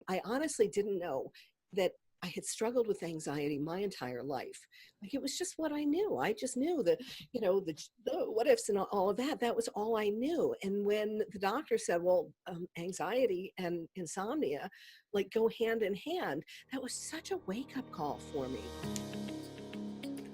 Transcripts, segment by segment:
I honestly didn't know that I had struggled with anxiety my entire life. Like it was just what I knew. I just knew that, the what ifs and all of that. That was all I knew. And when the doctor said, well, anxiety and insomnia like go hand in hand, that was such a wake up call for me.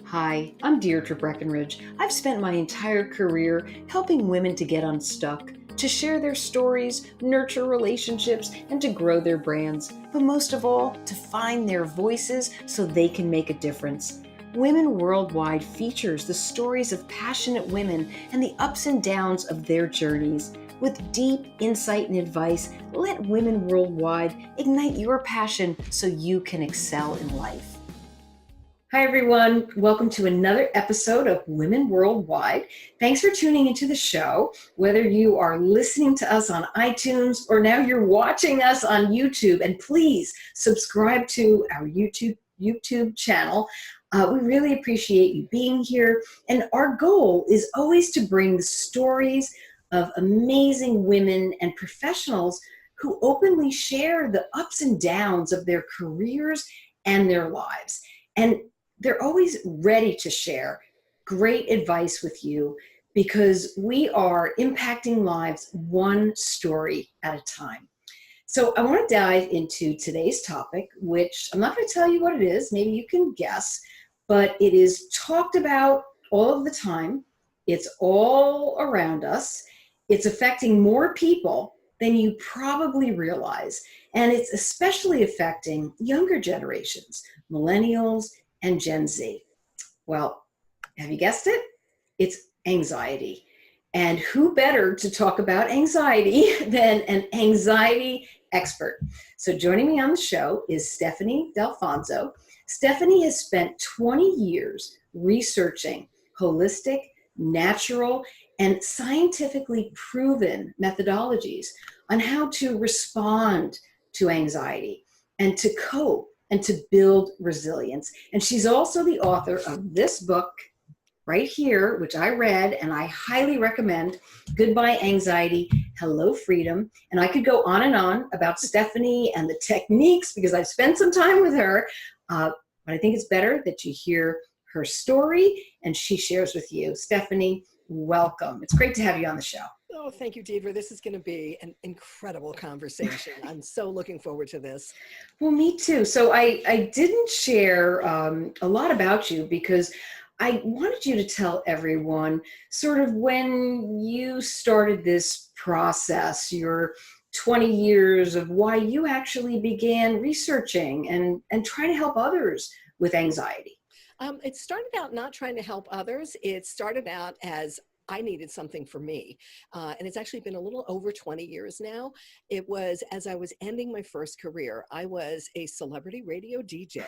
Hi, I'm Deirdre Breckenridge. I've spent my entire career helping women to get unstuck, to share their stories, nurture relationships, and to grow their brands. But most of all, to find their voices so they can make a difference. Women Worldwide features the stories of passionate women and the ups and downs of their journeys. With deep insight and advice, let Women Worldwide ignite your passion so you can excel in life. Hi, everyone. Welcome to another episode of Women Worldwide. Thanks for tuning into the show. Whether you are listening to us on iTunes or now you're watching us on YouTube, and please subscribe to our YouTube channel. We really appreciate you being here. And our goal is always to bring the stories of amazing women and professionals who openly share the ups and downs of their careers and their lives. And they're always ready to share great advice with you because we are impacting lives one story at a time. So I want to dive into today's topic, which I'm not going to tell you what it is. Maybe you can guess, but it is talked about all of the time. It's all around us. It's affecting more people than you probably realize. And it's especially affecting younger generations, millennials, and Gen Z. Well, have you guessed it? It's anxiety. And who better to talk about anxiety than an anxiety expert? So joining me on the show is Stephanie Dalfonzo. Stephanie has spent 20 years researching holistic, natural, and scientifically proven methodologies on how to respond to anxiety and to cope and to build resilience. And she's also the author of this book right here, which I read and I highly recommend, Goodbye Anxiety, Hello Freedom. And I could go on and on about Stephanie and the techniques because I've spent some time with her, but I think it's better that you hear her story and she shares with you. Stephanie, welcome. It's great to have you on the show. Oh, thank you, Deidre. This is going to be an incredible conversation. I'm so looking forward to this. Well, me too. So I didn't share a lot about you because I wanted you to tell everyone sort of when you started this process, your 20 years of why you actually began researching and trying to help others with anxiety. It started out not trying to help others. It started out as I needed something for me. And it's actually been a little over 20 years now. It was as I was ending my first career. I was a celebrity radio DJ,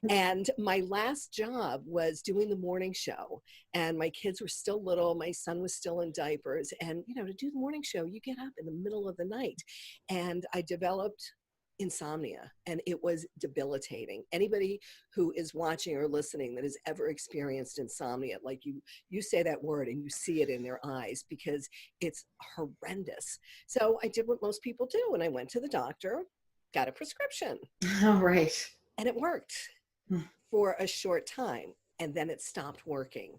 and my last job was doing the morning show. And my kids were still little. My son was still in diapers. And, to do the morning show, you get up in the middle of the night. And I developed insomnia, and it was debilitating. Anybody who is watching or listening that has ever experienced insomnia, like you say that word and you see it in their eyes because it's horrendous. So I did what most people do, and I went to the doctor, got a prescription. All right. And it worked for a short time, and then it stopped working.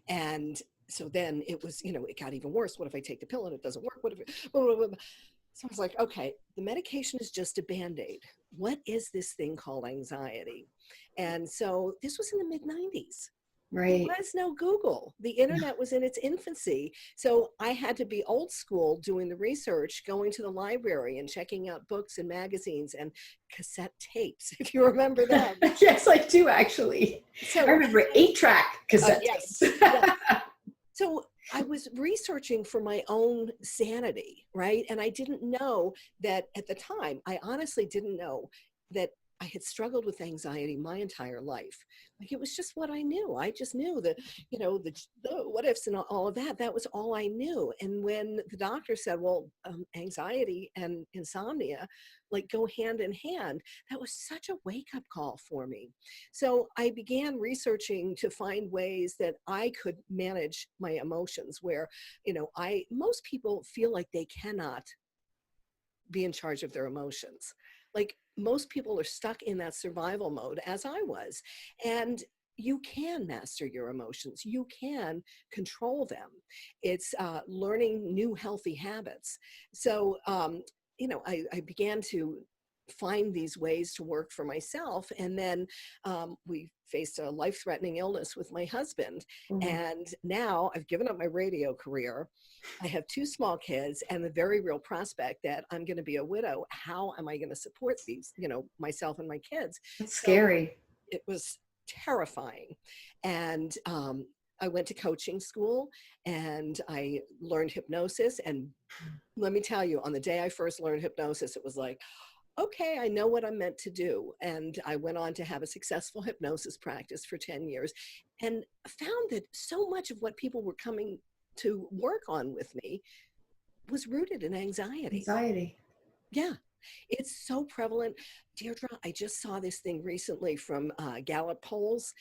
And so then it was, it got even worse. What if I take the pill and it doesn't work? What if it, blah, blah, blah, blah. So I was like, okay, the medication is just a Band-Aid. What is this thing called anxiety? And so this was in the mid-90s. Right. There was no Google. The internet was in its infancy. So I had to be old school doing the research, going to the library and checking out books and magazines and cassette tapes, if you remember them. Yes, I do actually. So I remember 8-track cassette yes. tapes. Yes. So I was researching for my own sanity, right? And I didn't know that at the time, I honestly didn't know that I had struggled with anxiety my entire life. Like it was just what I knew. I just knew that, the what ifs and all of that, that was all I knew. And when the doctor said, well, anxiety and insomnia like go hand in hand, that was such a wake up call for me. So I began researching to find ways that I could manage my emotions where, most people feel like they cannot be in charge of their emotions. like most people are stuck in that survival mode, as I was. And you can master your emotions. You can control them. It's learning new healthy habits. So, I began to find these ways to work for myself. And then we faced a life-threatening illness with my husband. Mm. And now I've given up my radio career. I have two small kids and the very real prospect that I'm going to be a widow. How am I going to support these, myself and my kids? That's So scary. it was terrifying. And I went to coaching school and I learned hypnosis. And let me tell you, on the day I first learned hypnosis, it was like, okay, I know what I'm meant to do. And I went on to have a successful hypnosis practice for 10 years and found that so much of what people were coming to work on with me was rooted in anxiety. Anxiety. Yeah, it's so prevalent. Deirdre, I just saw this thing recently from Gallup polls.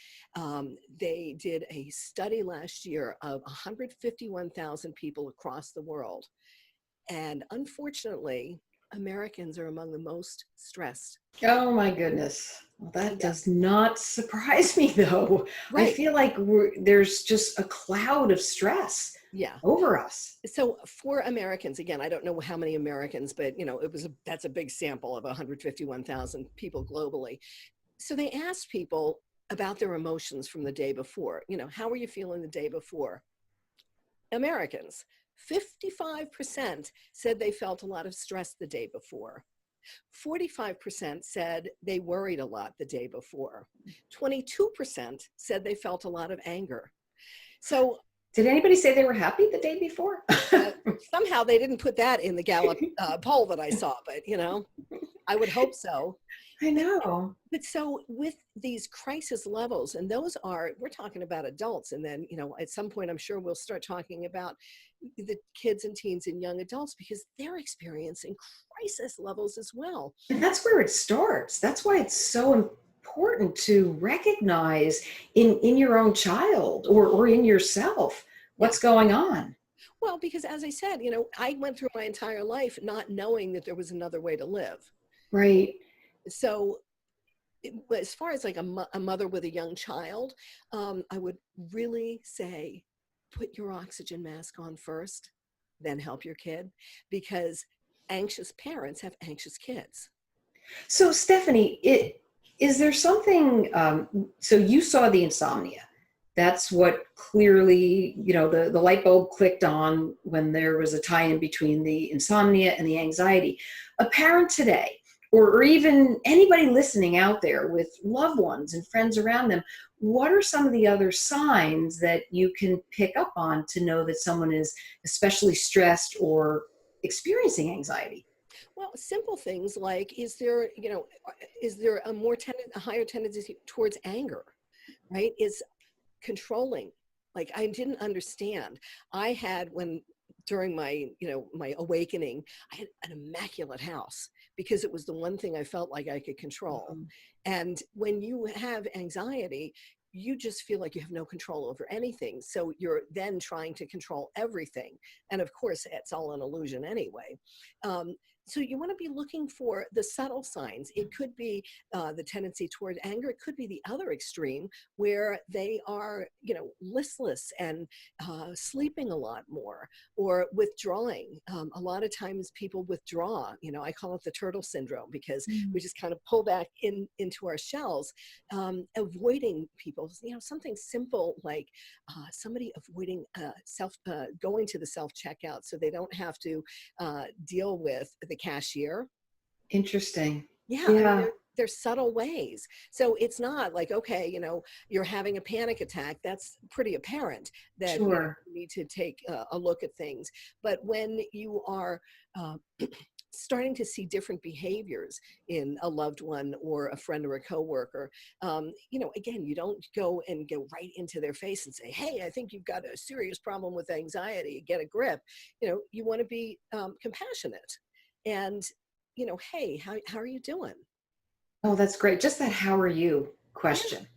They did a study last year of 151,000 people across the world. And unfortunately, Americans are among the most stressed. Oh my goodness. Well, that Yeah, does not surprise me though. I right. feel like there's just a cloud of stress Yeah. over us. So for Americans, again, I don't know how many Americans, but that's a big sample of 151,000 people globally. So they asked people about their emotions from the day before. How were you feeling the day before? Americans, 55% said they felt a lot of stress the day before. 45% said they worried a lot the day before. 22% said they felt a lot of anger. So Did anybody say they were happy the day before? somehow they didn't put that in the Gallup poll that I saw, but I would hope so. I know. But so with these crisis levels, and we're talking about adults, and then, at some point, I'm sure we'll start talking about the kids and teens and young adults because they're experiencing crisis levels as well. And that's where it starts. That's why it's so important to recognize in your own child or in yourself Yeah. what's going on. Well, because as I said, I went through my entire life not knowing that there was another way to live. Right. So as far as like a mother with a young child, I would really say, put your oxygen mask on first, then help your kid, because anxious parents have anxious kids. So, Stephanie, is there something? So, you saw the insomnia. That's what clearly, the light bulb clicked on when there was a tie-in between the insomnia and the anxiety. A parent today, or even anybody listening out there with loved ones and friends around them, what are some of the other signs that you can pick up on to know that someone is especially stressed or experiencing anxiety? Well, simple things like, is there a higher tendency towards anger, right? Is controlling. Like I didn't understand. I had during my awakening, I had an immaculate house because it was the one thing I felt like I could control. Mhm. And when you have anxiety, you just feel like you have no control over anything. So you're then trying to control everything. And of course, it's all an illusion anyway. So you want to be looking for the subtle signs. It could be the tendency toward anger. It could be the other extreme where they are, listless and sleeping a lot more or withdrawing. A lot of times people withdraw, I call it the turtle syndrome because we just kind of pull back into our shells, avoiding people, something simple like somebody avoiding going to the self-checkout so they don't have to deal with the cashier. Interesting. Yeah, I mean, Yeah, there's subtle ways. So it's not like, okay, you're having a panic attack. That's pretty apparent that sure. you need to take a look at things. But when you are uh, starting to see different behaviors in a loved one or a friend or a coworker, again, you don't go right into their face and say, hey, I think you've got a serious problem with anxiety, get a grip. You want to be compassionate and, hey, how are you doing? Oh, that's great. Just that how are you Yeah, question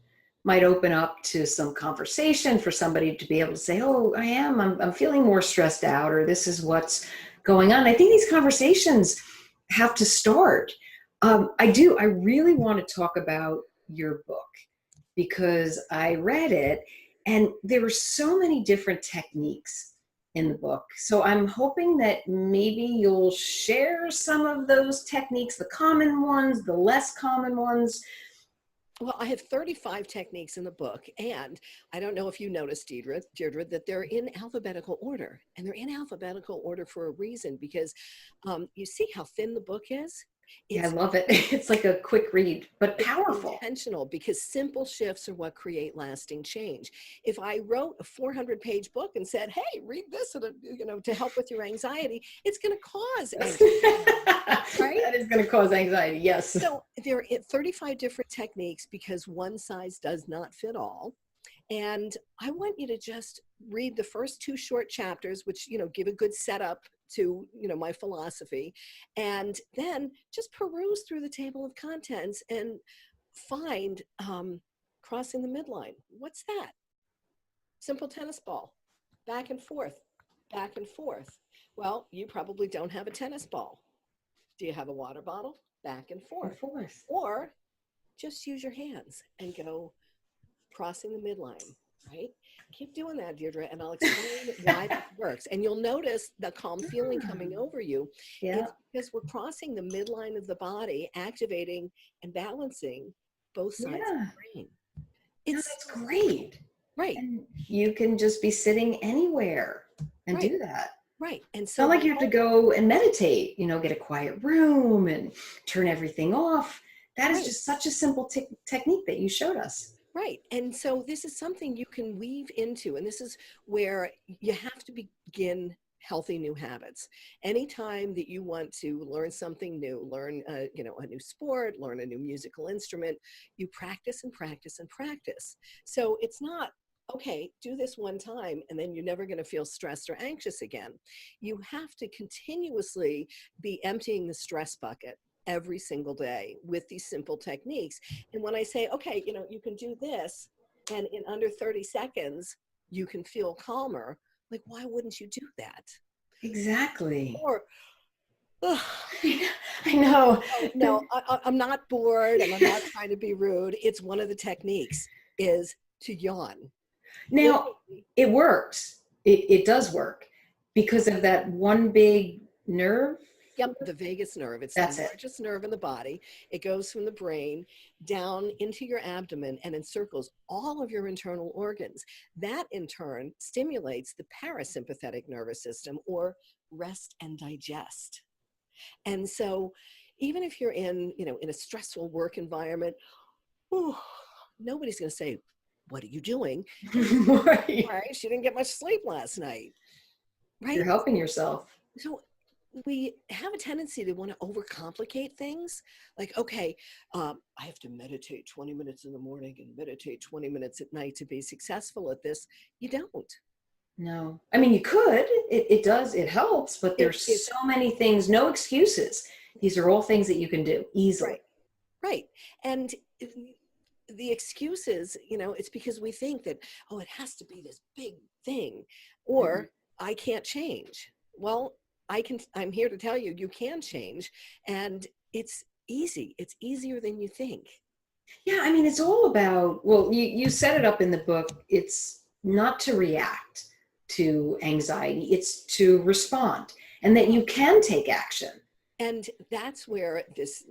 might open up to some conversation for somebody to be able to say, oh, I'm feeling more stressed out, or this is what's going on. I think these conversations have to start. I do. I really want to talk about your book because I read it and there were so many different techniques in the book. So I'm hoping that maybe you'll share some of those techniques, the common ones, the less common ones. Well, I have 35 techniques in the book, and I don't know if you noticed, Deirdre, that they're in alphabetical order, and they're in alphabetical order for a reason because you see how thin the book is? Yeah, I It's love it. It's like a quick read, but it's powerful. intentional because simple shifts are what create lasting change. If I wrote a 400-page book and said, "Hey, read this," to help with your anxiety, it's going to cause anxiety, right? That is going to cause anxiety. Yes. So there are 35 different techniques because one size does not fit all. And I want you to just read the first two short chapters, which, give a good setup to, my philosophy. And then just peruse through the table of contents and find crossing the midline. What's that? Simple tennis ball, back and forth, back and forth. Well, you probably don't have a tennis ball. Do you have a water bottle? Back and Of forth. course. Or just use your hands and go crossing the midline, right? Keep doing that, Deirdre, and I'll explain why this works. And you'll notice the calm feeling coming over you. Yeah. It's because we're crossing the midline of the body, activating and balancing both sides of Yeah. the brain. No, It's that's great. right, And you can just be sitting anywhere and right, do that. right. And It's so not like my you have to whole, go and meditate, get a quiet room and turn everything off. That is right. just such a simple technique that you showed us. Right. And so this is something you can weave into, and this is where you have to begin healthy new habits. Anytime that you want to learn something new, learn, a new sport, learn a new musical instrument, you practice and practice and practice. So it's not, okay, do this one time and then you're never going to feel stressed or anxious again. You have to continuously be emptying the stress bucket every single day with these simple techniques. And when I say, okay, you can do this, and in under 30 seconds, you can feel calmer, like, why wouldn't you do that? Exactly. Or, "Ugh, I know. no, I'm not bored and I'm not trying to be rude. It's one of the techniques is to yawn. Now, Literally, it works. It does work because of that one big nerve. yep, the vagus nerve. It's the That's it. largest nerve in the body. It goes from the brain down into your abdomen and encircles all of your internal organs. That in turn stimulates the parasympathetic nervous system, or rest and digest. And so even if you're in a stressful work environment, whew, nobody's going to say, "What are you doing?" They're just, Right. "All right, she didn't get much sleep last night." You're Right? helping yourself. So we have a tendency to want to overcomplicate things. Like, okay, I have to meditate 20 minutes in the morning and meditate 20 minutes at night to be successful at this. You don't. No. I mean, you could. It does. It helps, but there's It's so many things, no excuses. These are all things that you can do easily. right, right. And the excuses, it's because we think that, oh, it has to be this big thing, Mhm. or I can't change. Well, I'm here to tell you, you can change, and it's easy. It's easier than you think. Yeah, I mean, it's all about, well, you set it up in the book. It's not to react to anxiety, it's to respond, and that you can take action. And that's where this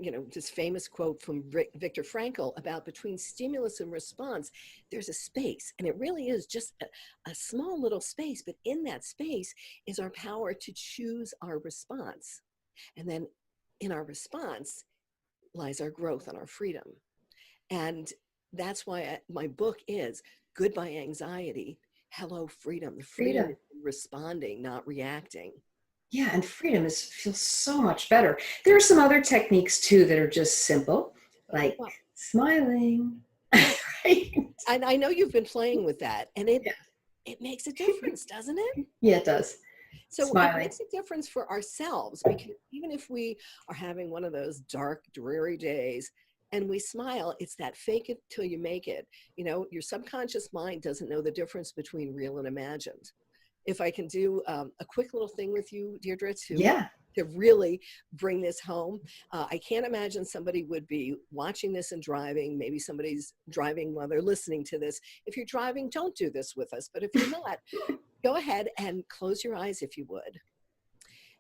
famous quote from Viktor Frankl about between stimulus and response, there's a space. And it really is just a small little space. But in that space is our power to choose our response. And then in our response lies our growth and our freedom. And that's why my book is Goodbye Anxiety, Hello Freedom. The freedom Freedom. is in responding, not reacting. Yeah, and freedom feels so much better. There are some other techniques too that are just simple, like Well, smiling. yeah. Right? And I know you've been playing with that, and it Yeah. it makes a difference, doesn't it? Yeah, it does. So it Smiling. makes a difference for ourselves, because even if we are having one of those dark, dreary days and we smile, it's that fake it till you make it. Your subconscious mind doesn't know the difference between real and imagined. If I can do a quick little thing with you, Deirdre, to Yeah. to really bring this home. I can't imagine somebody would be watching this and driving. Maybe somebody's driving while they're listening to this. If you're driving, don't do this with us. But if you're not, go ahead and close your eyes if you would.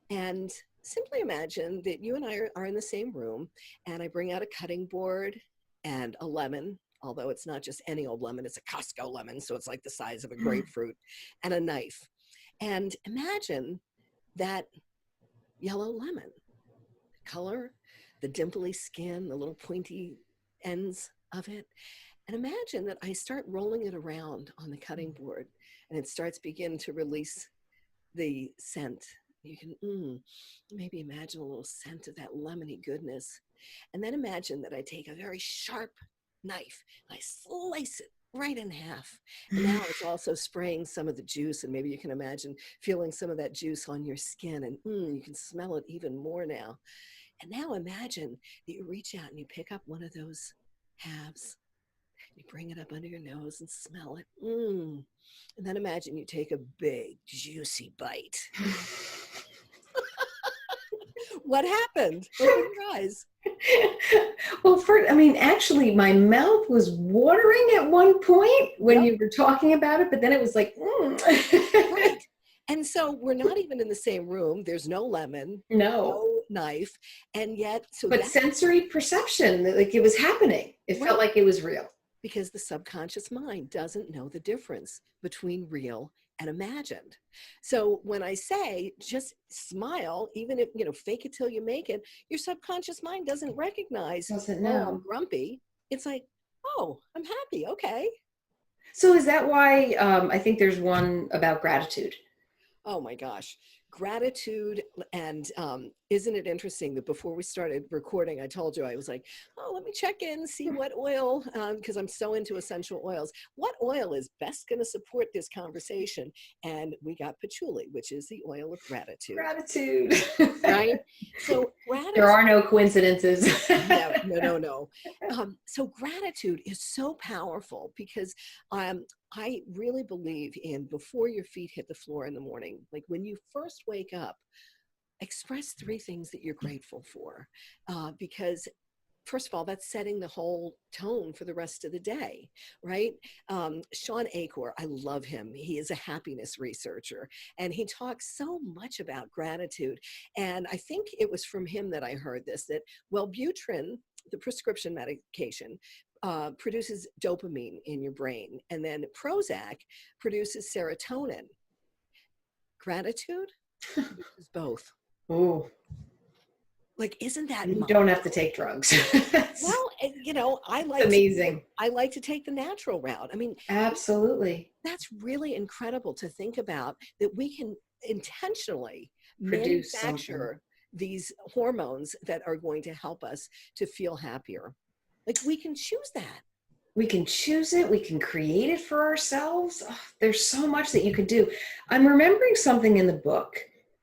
And simply imagine that you and I are in the same room, and I bring out a cutting board and a lemon, although it's not just any old lemon, it's a Costco lemon, so it's like the size of a grapefruit, and a knife. And imagine that yellow lemon, the color, the dimply skin, the little pointy ends of it. And imagine that I start rolling it around on the cutting board, and it starts begin to release the scent. You can maybe imagine a little scent of that lemony goodness. And then imagine that I take a very sharp knife and I slice it right in half. And now it's also spraying some of the juice, and maybe you can imagine feeling some of that juice on your skin, and you can smell it even more now. And now imagine that you reach out and you pick up one of those halves. You bring it up under your nose and smell it. And then imagine you take a big, juicy bite. What happened? Open your eyes. Well, actually, my mouth was watering at one point when you were talking about it, but then it was like, Right. And so we're not even in the same room. There's no lemon, no knife, and yet, but sensory perception, like it was happening. It felt like it was real. Because the subconscious mind doesn't know the difference between real and imagined. So when I say just smile, even if, fake it till you make it, your subconscious mind doesn't recognize, Doesn't know. Oh, I'm grumpy. It's like, oh, I'm happy. Okay. So is that why I think there's one about gratitude? Oh my gosh. Gratitude. And isn't it interesting that before we started recording, I told you, I was like, oh, let me check in, see what oil, because I'm so into essential oils. What oil is best going to support this conversation? And we got patchouli, which is the oil of gratitude. Gratitude. Right? So gratitude. There are no coincidences. No. So gratitude is so powerful because I really believe in before your feet hit the floor in the morning, like when you first wake up, express 3 things that you're grateful for, because first of all, that's setting the whole tone for the rest of the day, right? Sean Acor, I love him. He is a happiness researcher, and he talks so much about gratitude. And I think it was from him that I heard this, that Wellbutrin, the prescription medication, produces dopamine in your brain, and then Prozac produces serotonin. Gratitude produces both. Oh, like, isn't that you don't have to take drugs? Well, I like to take the natural route. I mean, absolutely. That's really incredible to think about, that we can intentionally Produce manufacture these hormones that are going to help us to feel happier. Like, we can choose that. We can choose it. We can create it for ourselves. Oh, there's so much that you could do. I'm remembering something in the book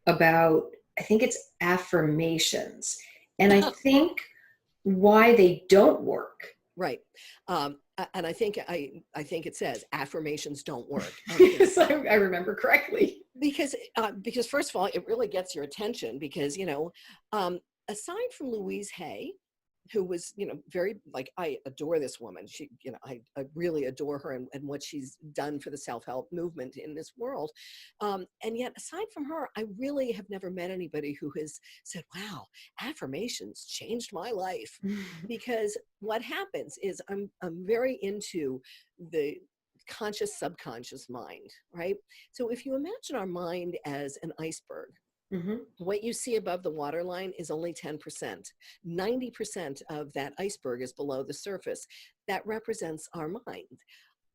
about, I think it's affirmations. And I think why they don't work. Right. And I think it says affirmations don't work. Yes, I remember correctly. Because first of all, it really gets your attention because, aside from Louise Hay, who was, very, like, I adore this woman. She, I really adore her and what she's done for the self-help movement in this world. And yet, aside from her, I really have never met anybody who has said, wow, affirmations changed my life. Because what happens is I'm very into the conscious subconscious mind, right? So if you imagine our mind as an iceberg, what you see above the waterline is only 10%. 90% of that iceberg is below the surface. That represents our mind.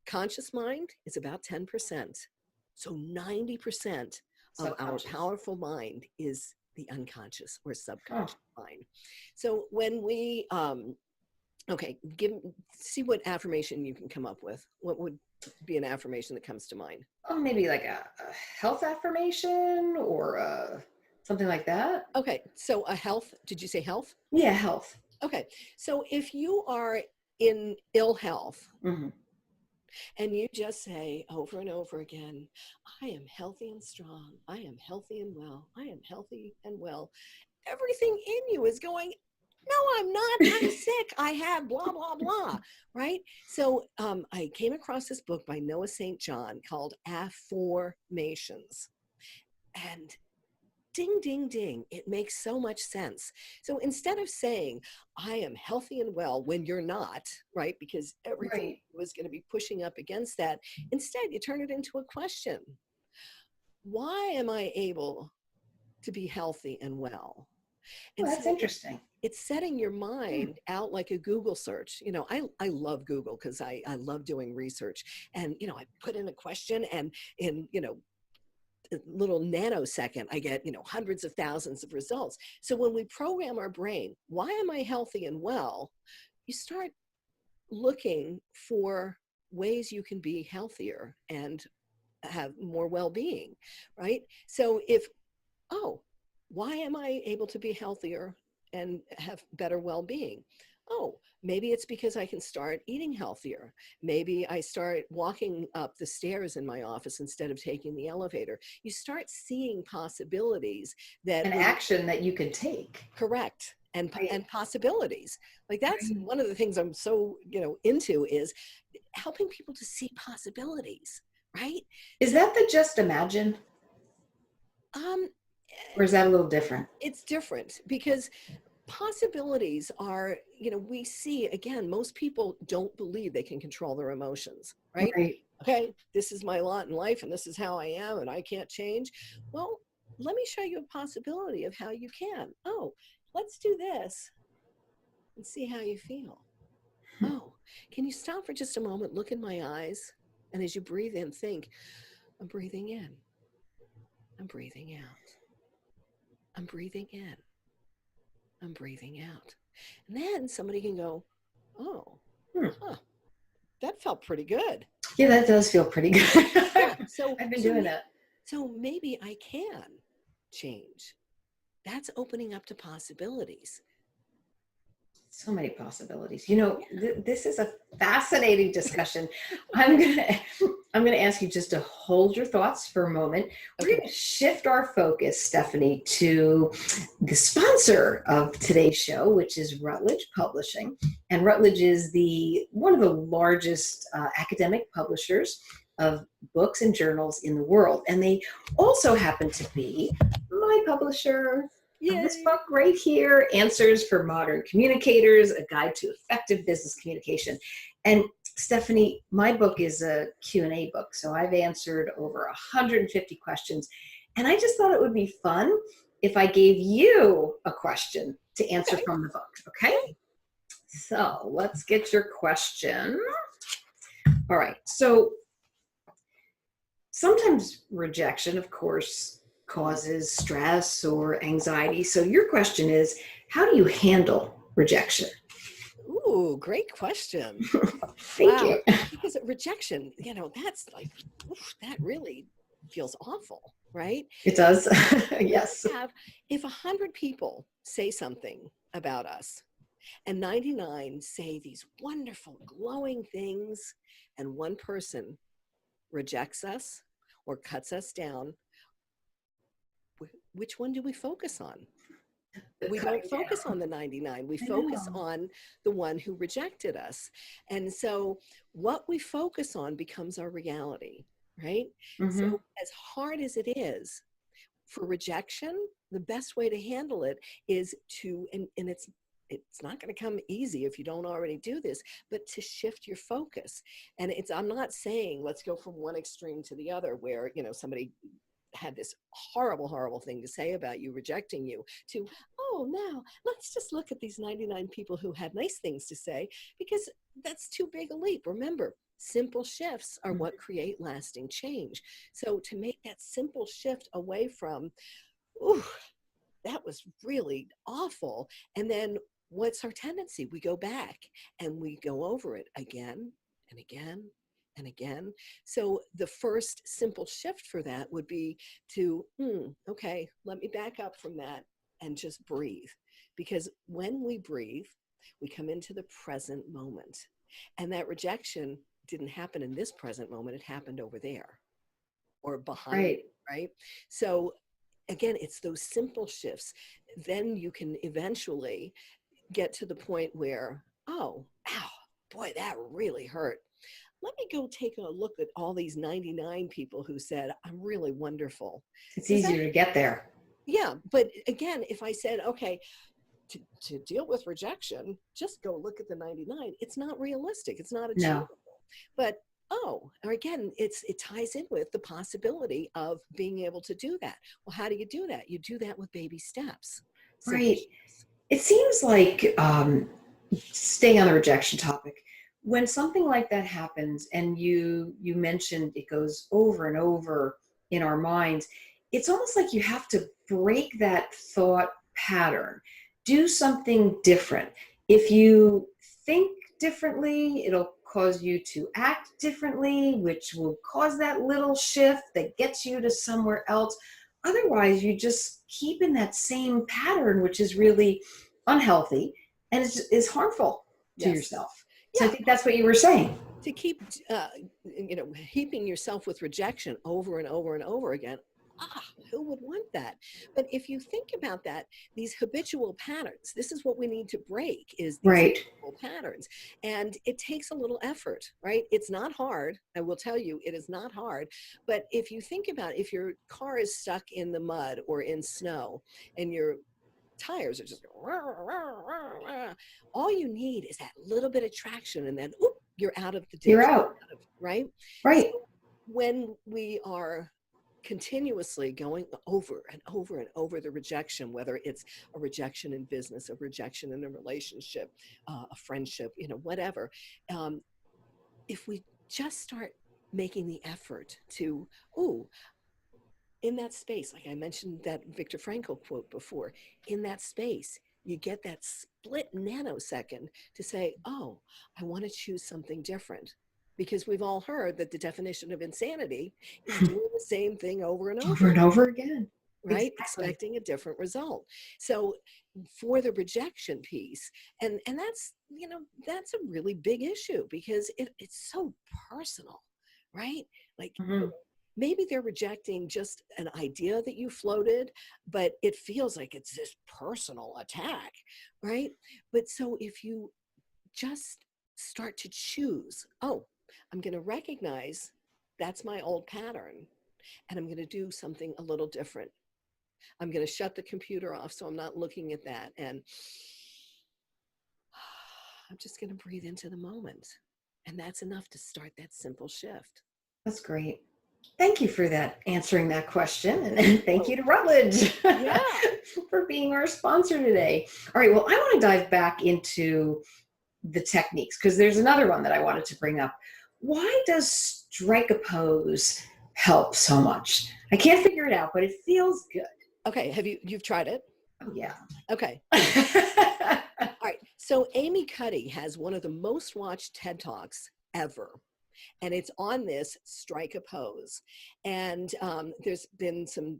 Conscious mind is about 10%. So 90% of our powerful mind is the unconscious or subconscious mind. So when we, see what affirmation you can come up with. What would be an affirmation that comes to mind? Oh, maybe like a health affirmation or something like that. Okay, so a health, did you say health? Yeah, health. Okay, so if you are in ill health, And you just say over and over again, I am healthy and strong. I am healthy and well. I am healthy and well. Everything in you is going, no, I'm not. I'm sick. I have blah, blah, blah. Right. So I came across this book by Noah St. John called Affirmations. And ding, ding, ding, it makes so much sense. So instead of saying, I am healthy and well when you're not, right? Because everything Right. was going to be pushing up against that. Instead, you turn it into a question. Why am I able to be healthy and well? And Well, that's so interesting. it's setting your Hmm. mind out like a Google search. I love Google because I love doing research. And, I put in a question and in, a little nanosecond, I get, hundreds of thousands of results. So when we program our brain, why am I healthy and well? You start looking for ways you can be healthier and have more well-being, right? So oh, why am I able to be healthier and have better well-being? Oh, maybe it's because I can start eating healthier. Maybe I start walking up the stairs in my office instead of taking the elevator. You start seeing possibilities that An when action that you can take. correct Right. and possibilities. Like that's Right. one of the things I'm so, into is helping people to see possibilities, right? Is So that the just imagine, um or is that a little different? it's different because possibilities are, we see again, most people don't believe they can control their emotions, right? Right. Okay, this is my lot in life and this is how I am and I can't change. Well, let me show you a possibility of how you can. Oh, let's do this and see how you feel. Oh, can you stop for just a moment, look in my eyes, and as you breathe in, think, I'm breathing in, I'm breathing out, I'm breathing in, I'm breathing out. And then somebody can go, oh, Hmm. huh, that felt pretty good. Yeah, that does feel pretty good. Yeah. So I've been so doing that. so maybe I can change. That's opening up to possibilities. So many possibilities. You know, Yeah. this is a fascinating discussion. I'm gonna I'm gonna ask you just to hold your thoughts for a moment. We're Okay. gonna shift our focus, Stephanie, to the sponsor of today's show, which is Routledge Publishing. And Routledge is the one of the largest academic publishers of books and journals in the world. And they also happen to be my publisher of this Yay. book right here, Answers for Modern Communicators, A Guide to Effective Business Communication. And Stephanie, my book is a Q&A book, so I've answered over 150 questions. And I just thought it would be fun if I gave you a question to answer Okay. from the book, okay? Great. So let's get your question. All right, so sometimes rejection, of course, causes stress or anxiety. So your question is, how do you handle rejection? Ooh, great question. Thank Wow. you. Because rejection, that's like, oof, that really feels awful, right? It does. If Yes. if 100 people say something about us and 99 say these wonderful, glowing things, and one person rejects us or cuts us down, which one do we focus on? The We don't cutting focus down. on the 99. We I focus know. on the one who rejected us. And so what we focus on becomes our reality, right? Mm-hmm. So as hard as it is for rejection, the best way to handle it is to, and it's not going to come easy if you don't already do this, but to shift your focus. And I'm not saying let's go from one extreme to the other where, somebody had this horrible, horrible thing to say about you, rejecting you, to, oh, now let's just look at these 99 people who had nice things to say, because that's too big a leap. Remember, simple shifts are what create lasting change. So to make that simple shift away from, ooh, that was really awful. And then what's our tendency? We go back and we go over it again and again and again. So the first simple shift for that would be to, okay, let me back up from that and just breathe. Because when we breathe, we come into the present moment. And that rejection didn't happen in this present moment, it happened over there or behind, Right. right? So again, it's those simple shifts. Then you can eventually get to the point where, oh, ow, boy, that really hurt. Let me go take a look at all these 99 people who said, I'm really wonderful. It's Does that, easier to get there. yeah. But again, if I said, okay, to deal with rejection, just go look at the 99, it's not realistic. It's not No. achievable. But oh, or again, it ties in with the possibility of being able to do that. Well, how do you do that? You do that with baby steps. Simple Right. steps. It seems like, staying on the rejection topic, when something like that happens, and you mentioned it goes over and over in our minds, it's almost like you have to break that thought pattern, do something different. If you think differently, it'll cause you to act differently, which will cause that little shift that gets you to somewhere else. Otherwise, you just keep in that same pattern, which is really unhealthy and is harmful to Yes. yourself. So I Yeah. think that's what you were saying. To keep, heaping yourself with rejection over and over and over again. Who would want that? But if you think about that, these habitual patterns, this is what we need to break, is these Right. habitual patterns. And it takes a little effort, right? It's not hard. I will tell you, it is not hard. But if you think about if your car is stuck in the mud or in snow and your tires are just all you need is that little bit of traction, and then oop, you're out of the You're ditch, out. right? So Right. when we are continuously going over and over and over the rejection, whether it's a rejection in business, a rejection in a relationship, a friendship, whatever, um, if we just start making the effort to, oh, in that space, like I mentioned that Viktor Frankl quote before, in that space, you get that split nanosecond to say, oh, I want to choose something different. Because we've all heard that the definition of insanity is doing the same thing over and Over over and again, over again. right? Exactly. Expecting a different result. So for the rejection piece, and that's a really big issue because it's so personal, right? Like Mhm. maybe they're rejecting just an idea that you floated, but it feels like it's this personal attack, right? But so if you just start to choose, oh, I'm going to recognize that's my old pattern and I'm going to do something a little different. I'm going to shut the computer off so I'm not looking at that. And I'm just going to breathe into the moment. And that's enough to start that simple shift. That's great. Thank you for that, answering that question. And thank Oh, you to Rutledge yeah. for being our sponsor today. All right. Well, I want to dive back into the techniques because there's another one that I wanted to bring up. Why does strike a pose help so much? I can't figure it out, but it feels good. Okay. You've tried it? Oh, yeah. Okay. All right. So Amy Cuddy has one of the most watched TED Talks ever. And it's on this strike a pose. And there's been some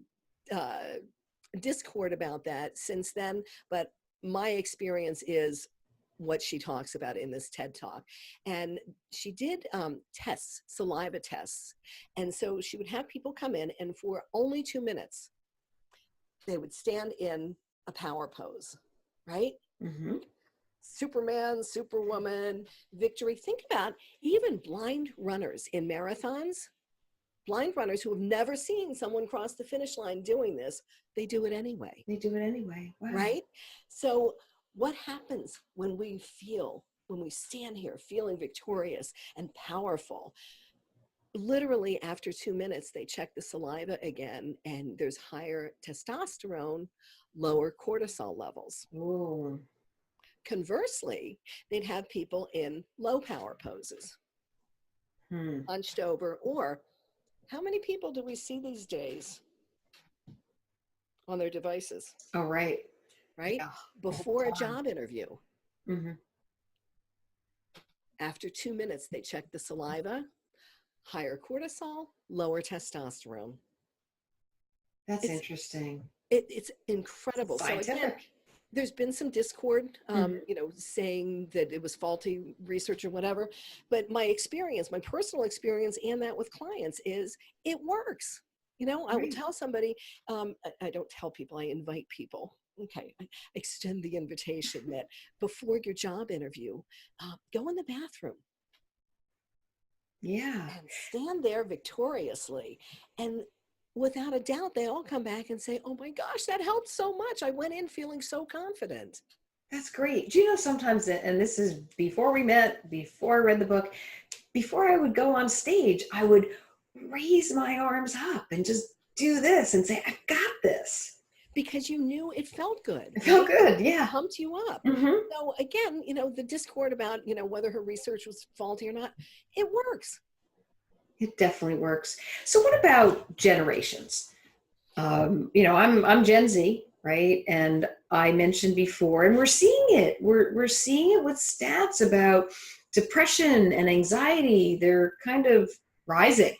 discord about that since then. But my experience is what she talks about in this TED Talk. And she did tests, saliva tests. And so she would have people come in, and for only 2 minutes, they would stand in a power pose, right? Mm-hmm. Superman, Superwoman, victory. Think about even blind runners in marathons, blind runners who have never seen someone cross the finish line doing this, they do it anyway, They do it anyway. Wow. right? So what happens when we stand here feeling victorious and powerful? Literally after 2 minutes, they check the saliva again and there's higher testosterone, lower cortisol levels. Ooh. Conversely, they'd have people in low power poses, Hmm. hunched over, or how many people do we see these days on their devices, Oh, right. right? Yeah. All Before the a time. job interview, Mm-hmm. after 2 minutes, they check the saliva, higher cortisol, lower testosterone. That's It's interesting. it's incredible. So again, Scientific. There's been some discord, Mhm. saying that it was faulty research or whatever. But my experience, my personal experience, and that with clients is it works. I will Right. tell somebody, I don't tell people, I invite people. Okay, I extend the invitation that before your job interview, go in the bathroom Yeah. and stand there victoriously. And without a doubt, they all come back and say, oh my gosh, that helped so much. I went in feeling so confident. That's great. Do you know sometimes that, and this is before we met, before I read the book, before I would go on stage, I would raise my arms up and just do this and say, I've got this. Because you knew it felt good, It felt right? good. Yeah. Pumped you up. Hmm. So again, the discord about, whether her research was faulty or not, it works. It definitely works. So what about generations? I'm Gen Z, right? And I mentioned before, and we're seeing it. We're seeing it with stats about depression and anxiety. They're kind of rising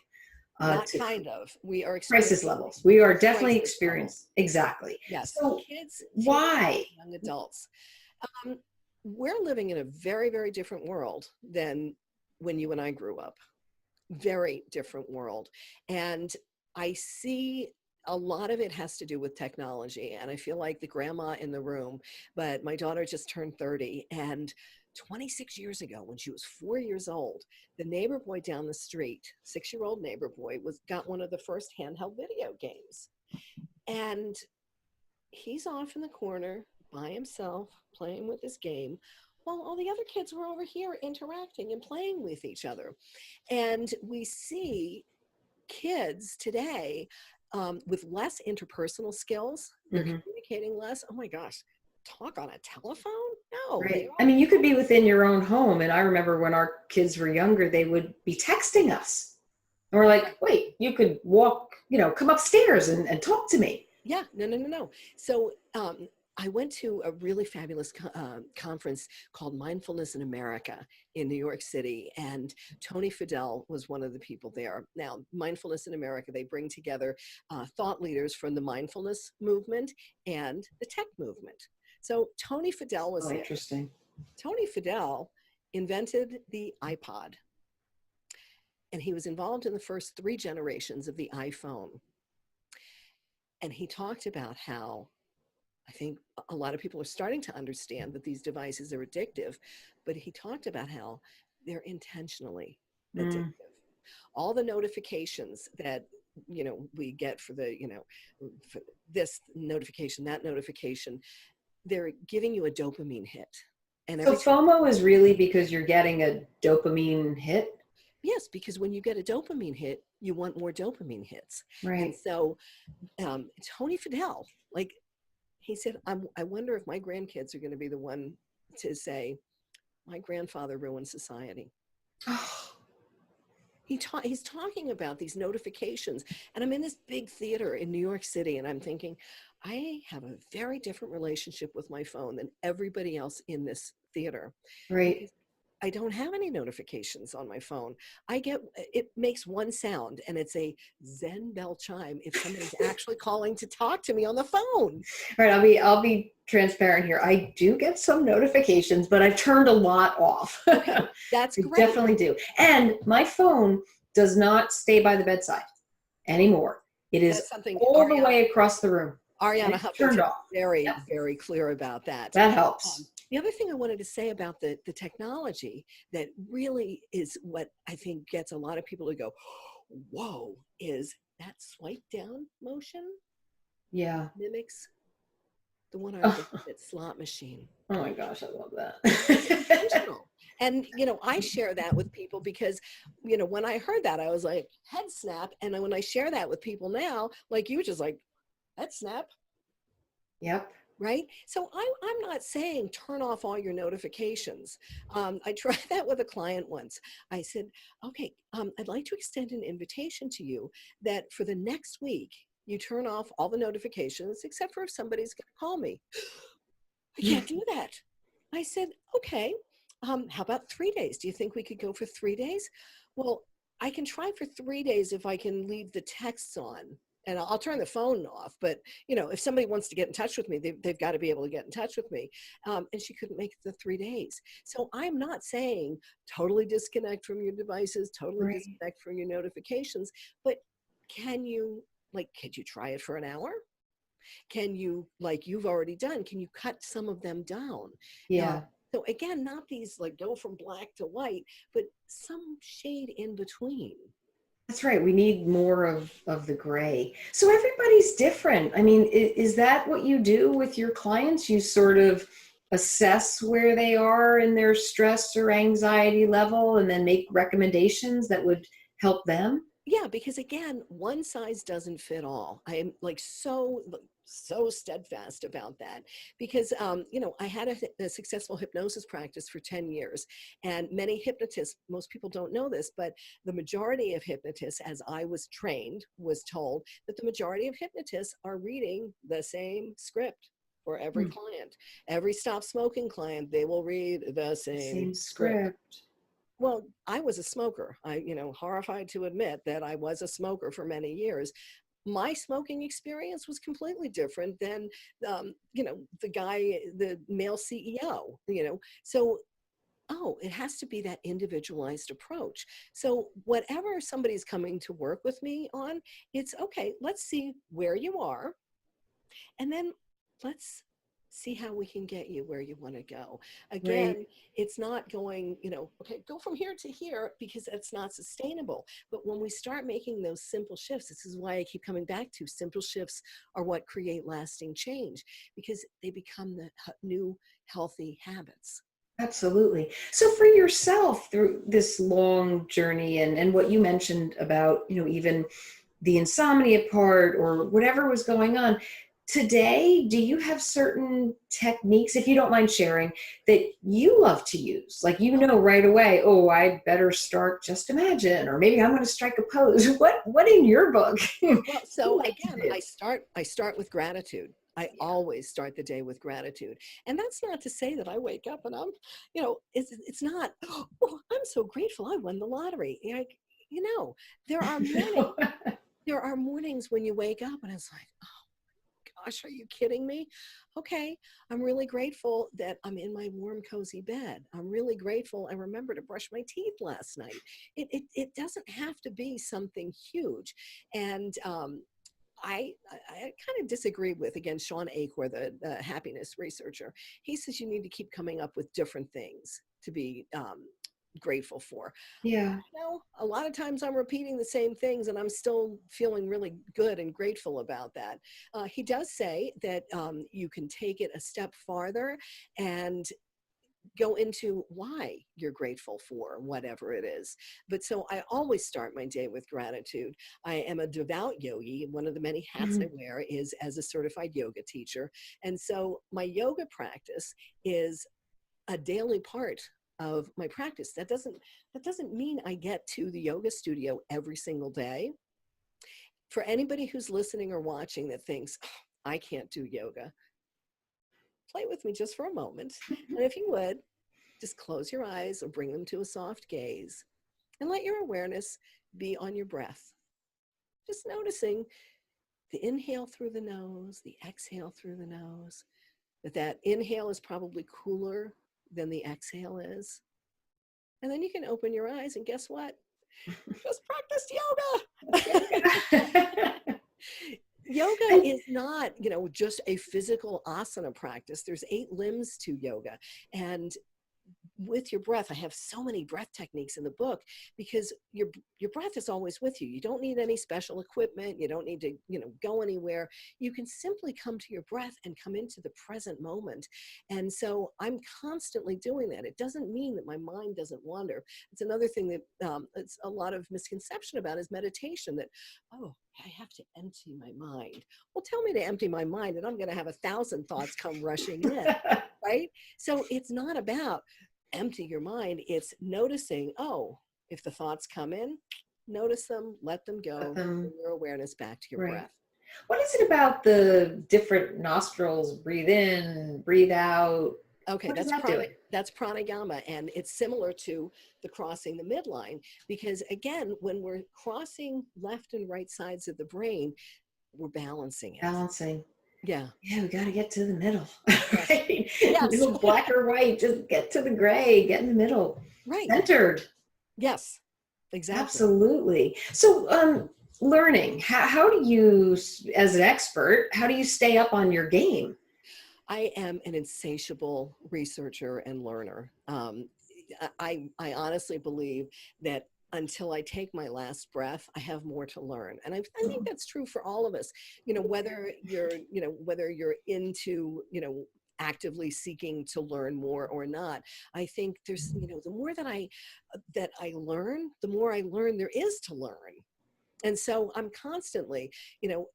Not to kind of. We are crisis experiencing levels. We are definitely crisis level. experiencing exactly. Yes, So kids, teenagers, why? young adults. Um, we're living in a very, very different world than when you and I grew up. Very different world. And I see a lot of it has to do with technology. And I feel like the grandma in the room, but my daughter just turned 30. And 26 years ago, when she was 4 years old, the neighbor boy down the street, 6-year-old neighbor boy, got one of the first handheld video games. And he's off in the corner by himself playing with this game while all the other kids were over here interacting and playing with each other. And we see kids today with less interpersonal skills. They're Mhm. communicating less. Oh my gosh, talk on a telephone? No, they Right. I are. mean, you could be within your own home. And I remember when our kids were younger, they would be texting us. And we're like, wait, you could walk, come upstairs and talk to me. Yeah, no, no, no, no. So I went to a really fabulous conference called Mindfulness in America in New York City, and Tony Fidel was one of the people there. Now, Mindfulness in America, they bring together thought leaders from the mindfulness movement and the tech movement. So Tony Fidel was Oh, there. interesting. Tony Fidel invented the iPod, and he was involved in the first 3 generations of the iPhone. And he talked about how I think a lot of people are starting to understand that these devices are addictive, but he talked about how they're intentionally Mm. addictive. All the notifications that we get for for this notification, that notification, they're giving you a dopamine hit. And So every time, FOMO is really because you're getting a dopamine hit, yes, because when you get a dopamine hit, you want more dopamine hits. And right? so Tony Fidel, like he said, I wonder if my grandkids are going to be the one to say, my grandfather ruined society. Oh, He's talking about these notifications. And I'm in this big theater in New York City, and I'm thinking, I have a very different relationship with my phone than everybody else in this theater right. because I don't have any notifications on my phone. It makes one sound, and it's a Zen bell chime if somebody's actually calling to talk to me on the phone. All right, I'll be transparent here. I do get some notifications, but I've turned a lot off. Okay, I that's great. definitely do. And my phone does not stay by the bedside anymore. It is That's something all the way across the room, and Ariana it's turned Huffington is off. very, Yep, very clear about that. that helps. The other thing I wanted to say about the technology that really is what I think gets a lot of people to go, whoa, is that swipe down motion Yeah. mimics the one on a Oh, Babbit slot machine. oh my gosh, I love It's that. intentional. And, I share that with people because, when I heard that, I was like, head snap. And then when I share that with people now, like you, just like, head snap. Yep. Right? So I'm not saying turn off all your notifications. I tried that with a client once. I said, okay, I'd like to extend an invitation to you that for the next week, you turn off all the notifications except for if somebody's going to call me. I can't do that. I said, okay, how about 3 days? Do you think we could go for 3 days? Well, I can try for 3 days if I can leave the texts on. and I'll turn the phone off. But, if somebody wants to get in touch with me, they've got to be able to get in touch with me. And she couldn't make it the 3 days. So I'm not saying totally disconnect from your devices, totally Right. disconnect from your notifications, but could you try it for an hour? Can you, like you've already done, can you cut some of them down? Uh, Yeah. so again, not these like go from black to white, but some shade in between. That's right. We need more of the gray. So everybody's different. I mean, is that what you do with your clients? You sort of assess where they are in their stress or anxiety level and then make recommendations that would help them? Yeah, because again, one size doesn't fit all. I am so steadfast about that because I had a successful hypnosis practice for 10 years, and many hypnotists, most people don't know this, but the majority of hypnotists, as I was trained, was told that the majority of hypnotists are reading the same script for every Hmm. client. Every stop smoking client, they will read the The same same script. script. Well, I was a smoker. Horrified to admit that I was a smoker for many years. My smoking experience was completely different than, the male CEO, So, oh, it has to be that individualized approach. So, whatever somebody's coming to work with me on, it's okay, let's see where you are, and then let's see how we can get you where you want to go. Right. Again, it's not going, okay, go from here to here, because it's not sustainable. But when we start making those simple shifts, this is why I keep coming back to simple shifts are what create lasting change, because they become the new healthy habits. Absolutely. So for yourself through this long journey and what you mentioned about, even the insomnia part or whatever was going on, today, do you have certain techniques, if you don't mind sharing, that you love to use? Like, right away, oh, I better start just imagine, or maybe I'm going to strike a pose. What in your book do Well, you so like to again, do? I start with gratitude. I Yeah. always start the day with gratitude. And that's not to say that I wake up and it's not, oh, I'm so grateful I won the lottery. Like, you know, there are mornings, there are mornings when you wake up and it's like, oh gosh, are you kidding me? Okay, I'm really grateful that I'm in my warm, cozy bed. I'm really grateful I remembered to brush my teeth last night. It doesn't have to be something huge. And I kind of disagree with, again, Sean Achor, the happiness researcher. He says you need to keep coming up with different things to be grateful for. Yeah. A lot of times I'm repeating the same things and I'm still feeling really good and grateful about that. He does say that you can take it a step farther and go into why you're grateful for whatever it is. But so I always start my day with gratitude. I am a devout yogi. One of the many hats I Mhm. wear is as a certified yoga teacher. And so my yoga practice is a daily part of my practice. That doesn't mean I get to the yoga studio every single day. For anybody who's listening or watching that thinks, "Oh, I can't do yoga," play with me just for a moment. And if you would, just close your eyes or bring them to a soft gaze and let your awareness be on your breath. Just noticing the inhale through the nose, the exhale through the nose, that inhale is probably cooler than the exhale is. And then you can open your eyes and guess what? Just practice That's yoga. yoga. Yoga And is not, just a physical asana practice. There's 8 limbs to yoga. And with your breath, I have so many breath techniques in the book because your breath is always with you. You don't need any special equipment. You don't need to go anywhere. You can simply come to your breath and come into the present moment. And so I'm constantly doing that. It doesn't mean that my mind doesn't wander. It's another thing that it's a lot of misconception about is meditation, that, oh, I have to empty my mind. Well, tell me to empty my mind and I'm going to have 1,000 thoughts come rushing in, right? So it's not about empty your mind. It's noticing, oh, if the thoughts come in, notice them, let them let go, them, bring your awareness back to your right. breath. What is it about the different nostrils? Breathe in, breathe out. Okay, What is that doing? that's pranayama, and it's similar to the crossing the midline, because again, when we're crossing left and right sides of the brain, we're balancing it. Balancing. Yeah. Yeah, we got to get to the middle, Yes. right? Yes. No black or white, just get to the gray, get in the middle. Right. Centered. Yes. Exactly. Absolutely. So, learning, how do you, as an expert, how do you stay up on your game? I am an insatiable researcher and learner. I honestly believe that until I take my last breath, I have more to learn. And I think that's true for all of us, whether you're into, actively seeking to learn more or not. I think there's, the more that I learn, the more I learn there is to learn. And so I'm constantly, you know,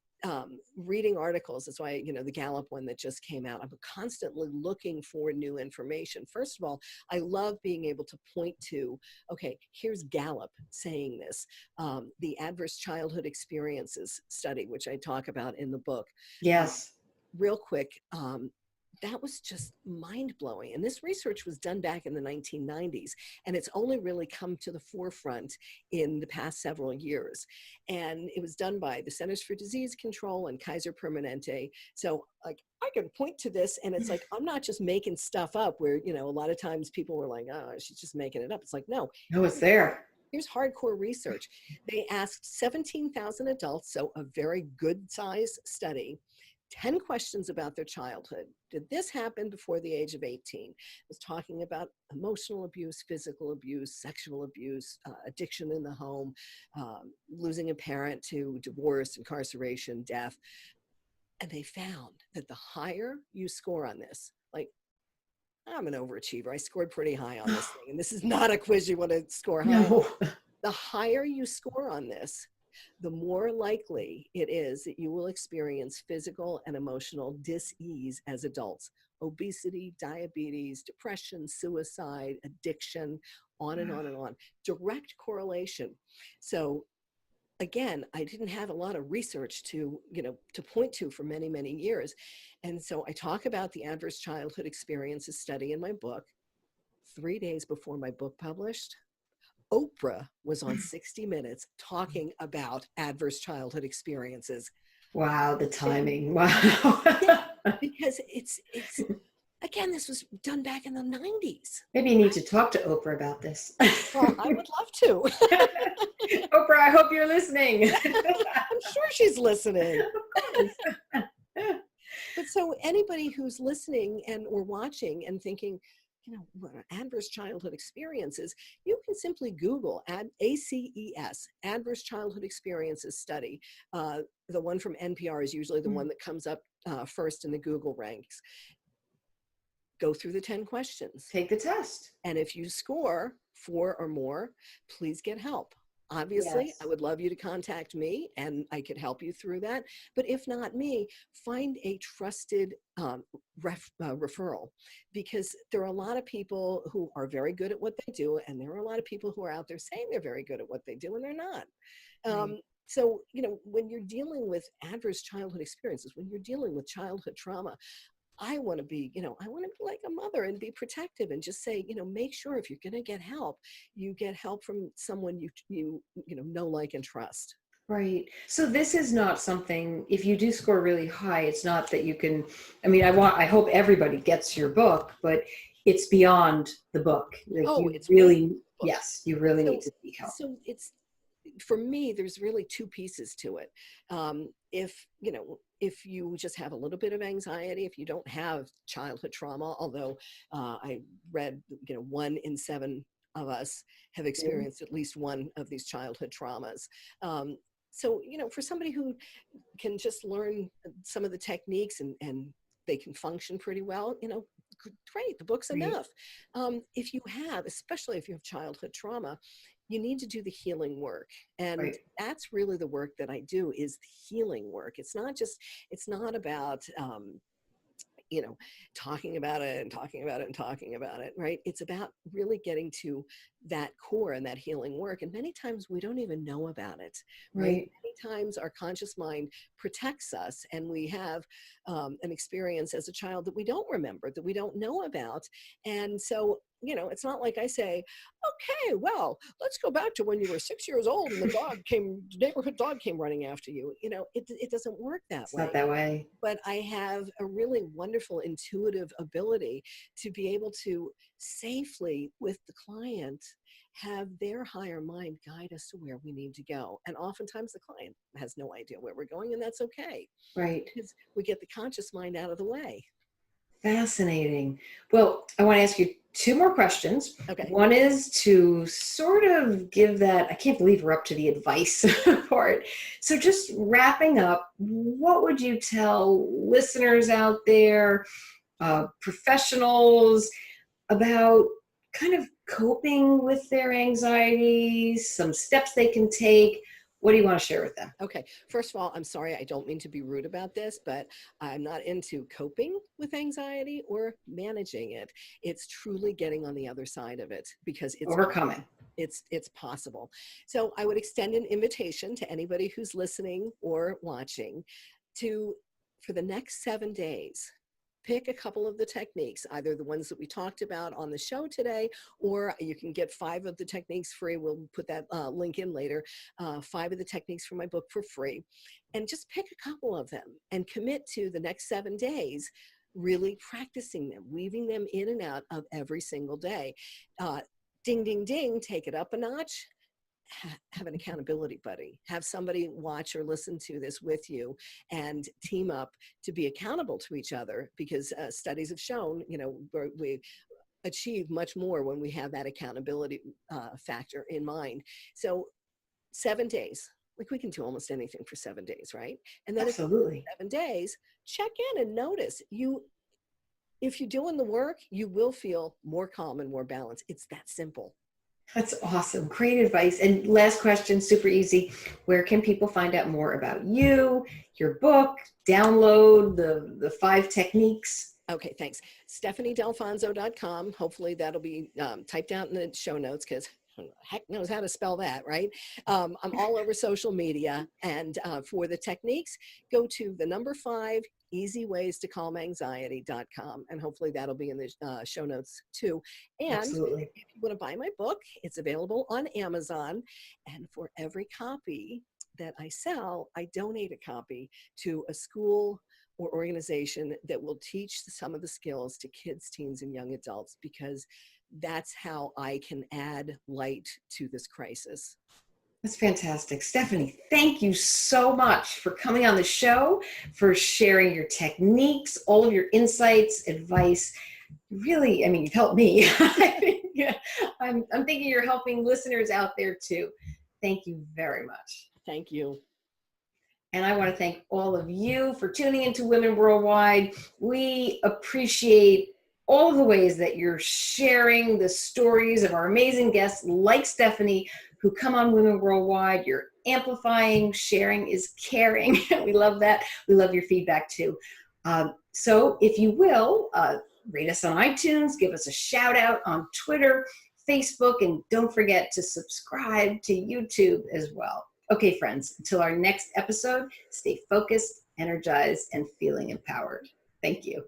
reading articles. That's why, the Gallup one that just came out, I'm constantly looking for new information. First of all, I love being able to point to, okay, here's Gallup saying this. The Adverse Childhood Experiences study, which I talk about in the book. Yes. Real quick, that was just mind-blowing. And this research was done back in the 1990s, and it's only really come to the forefront in the past several years. And it was done by the Centers for Disease Control and Kaiser Permanente. So like I can point to this, and it's like, I'm not just making stuff up where, a lot of times people were like, oh, she's just making it up. It's like, no, No, it's there. here's hardcore research. They asked 17,000 adults, so a very good size study, 10 questions about their childhood. Did this happen before the age of 18? It was talking about emotional abuse, physical abuse, sexual abuse, addiction in the home, losing a parent to divorce, incarceration, death. And they found that the higher you score on this, like, I'm an overachiever. I scored pretty high on this thing. And this is not a quiz you want to score high on. No. The higher you score on this, the more likely it is that you will experience physical and emotional dis-ease as adults. Obesity, diabetes, depression, suicide, addiction, on and on and on. Direct correlation. So again, I didn't have a lot of research to point to for many, many years. And so I talk about the Adverse Childhood Experiences study in my book. 3 days before my book published, Oprah was on 60 Minutes talking about adverse childhood experiences. Wow, the timing. Wow. Yeah, because it's again, this was done back in the 90s. Maybe you need to talk to Oprah about this. Well, I would love to. Oprah, I hope you're listening. I'm sure she's listening. Of course. But so anybody who's listening or watching and thinking, what are adverse childhood experiences, you can simply Google ACES, Adverse Childhood Experiences Study. The one from NPR is usually the one that comes up first in the Google ranks. Go through the 10 questions. Take the test. And if you score 4 or more, please get help. Obviously, Yes. I would love you to contact me and I could help you through that. But if not me, find a trusted referral, because there are a lot of people who are very good at what they do. And there are a lot of people who are out there saying they're very good at what they do and they're not. Right. So, when you're dealing with adverse childhood experiences, when you're dealing with childhood trauma, I want to be, like a mother and be protective and just say, make sure if you're going to get help, you get help from someone you know, like, and trust. Right. So this is not something, if you do score really high, it's not that you can, I hope everybody gets your book, but it's beyond the book. Like Oh, you it's really, book. yes, you really So, need to seek help. so it's, for me, there's really 2 pieces to it. If you just have a little bit of anxiety, if you don't have childhood trauma, although I read, 1 in 7 of us have experienced at least one of these childhood traumas. So, for somebody who can just learn some of the techniques and they can function pretty well, great, the book's Right. enough. If you have, especially if you have childhood trauma, you need to do the healing work. And Right. that's really the work that I do, is the healing work. It's not about, talking about it and talking about it and talking about it, right? It's about really getting to that core and that healing work. And many times we don't even know about it, right? Right. Many times our conscious mind protects us and we have an experience as a child that we don't remember, that we don't know about. And so, it's not like I say, okay, well, let's go back to when you were 6 years old and the neighborhood dog came running after you. It doesn't work that It's not way. that way. But I have a really wonderful intuitive ability to be able to safely, with the client, have their higher mind guide us to where we need to go. And oftentimes the client has no idea where we're going, and that's okay, Right. because we get the conscious mind out of the way. Fascinating. Well, I want to ask you two more questions. Okay. One is to sort of give that, I can't believe we're up to the advice part. So just wrapping up, what would you tell listeners out there, professionals, about kind of coping with their anxieties, some steps they can take? What do you want to share with them? Okay. First of all, I'm sorry, I don't mean to be rude about this, but I'm not into coping with anxiety or managing it. It's truly getting on the other side of it, because Overcoming. it's possible. So I would extend an invitation to anybody who's listening or watching for the next 7 days, pick a couple of the techniques, either the ones that we talked about on the show today, or you can get 5 of the techniques free. We'll put that link in later. 5 of the techniques from my book for free. And just pick a couple of them and commit to the next 7 days, really practicing them, weaving them in and out of every single day. Ding, ding, ding, take it up a notch. Have an accountability buddy, have somebody watch or listen to this with you, and team up to be accountable to each other, because studies have shown, we achieve much more when we have that accountability factor in mind. So 7 days, like we can do almost anything for 7 days, right? And then Absolutely. 7 days, check in and notice if you're doing the work, you will feel more calm and more balanced. It's that simple. That's awesome. Great advice. And last question, super easy. Where can people find out more about you, your book, download the 5 techniques? Okay, thanks. StephanieDalfonzo.com. Hopefully that'll be typed out in the show notes, because heck knows how to spell that, right? I'm all over social media. And for the techniques, go to the number 5 easyways-to-calm-anxiety.com. And hopefully that'll be in the show notes too. And Absolutely. if you want to buy my book, it's available on Amazon. And for every copy that I sell, I donate a copy to a school or organization that will teach some of the skills to kids, teens, and young adults, because that's how I can add light to this crisis. That's fantastic. Stephanie, thank you so much for coming on the show, for sharing your techniques, all of your insights, advice. Really, I mean, you've helped me. I'm thinking you're helping listeners out there too. Thank you very much. Thank you. And I want to thank all of you for tuning into Women Worldwide. We appreciate all of the ways that you're sharing the stories of our amazing guests like Stephanie, who come on Women Worldwide. You're amplifying, sharing is caring. We love that. We love your feedback too. So if you will, rate us on iTunes, give us a shout out on Twitter, Facebook, and don't forget to subscribe to YouTube as well. Okay, friends, until our next episode, stay focused, energized, and feeling empowered. Thank you.